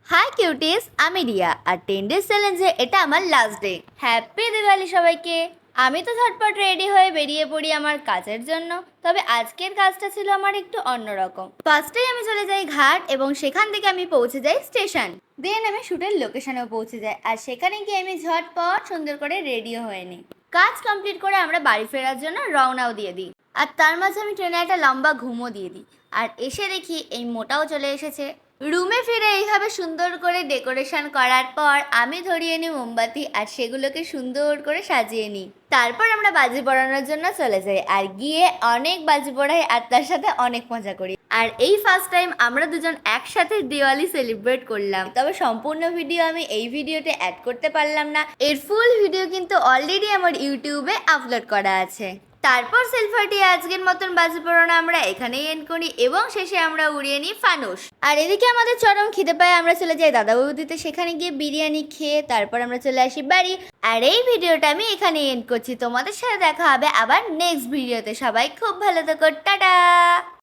High cuties, আমি রিয়া আর 10 days চ্যালেঞ্জে এটা আমার লাস্ট ডে। হ্যাপি দিওয়ালি সবাইকে। আমি তো ঝটপট রেডি হয়ে বেরিয়ে পড়ি আমার কাজের জন্য। তবে আজকের কাজটা ছিল আমার একটু অন্যরকম। ফার্স্টেই আমি চলে যাই ঘাট এবং সেখান থেকে আমি পৌঁছে যাই স্টেশন। দেন আমি শুটের লোকেশনেও পৌঁছে যাই আর সেখানে গিয়ে আমি ঝটপট সুন্দর করে রেডিও হয়ে নিই। কাজ কমপ্লিট করে আমরা বাড়ি ফেরার জন্য রওনাও দিয়ে দিই। আর তার মাঝে আমি ট্রেনে একটা লম্বা ঘুমও দিয়ে দিই। আর এসে দেখি এই মোটাও চলে এসেছে। রুমে ফিরে এইভাবে সুন্দর করে ডেকোরেশন করার পর আমি ধরিয়ে নিই মোমবাতি আর সেগুলোকে সুন্দর করে সাজিয়ে নিই। তারপর আমরা বাজি পোড়ানোর জন্য চলে যাই আর গিয়ে অনেক বাজি পোড়াই আর তার সাথে অনেক মজা করি। আর এই ফার্স্ট টাইম আমরা দুজন একসাথে দিওয়ালি সেলিব্রেট করলাম। তবে সম্পূর্ণ ভিডিও আমি এই ভিডিওতে অ্যাড করতে পারলাম না। এর ফুল ভিডিও কিন্তু অলরেডি আমার ইউটিউবে আপলোড করা আছে। তারপর সেলফাটি আজকের মতন বাজি পোড়ানো আমরা এখানেই এন্ড করি এবং শেষে আমরা উড়িয়ে নিই ফানুস। আর এদিকে আমাদের চরম খিদে পায়, আমরা চলে যাই দাদা বৌদিতে, সেখানে গিয়ে বিরিয়ানি খেয়ে তারপর আমরা চলে আসি বাড়ি। আর এই ভিডিওটা আমি এখানে এন্ড করছি। তোমাদের সাথে দেখা হবে আবার নেক্সট ভিডিওতে। সবাই খুব ভালো থেকো, টাটা।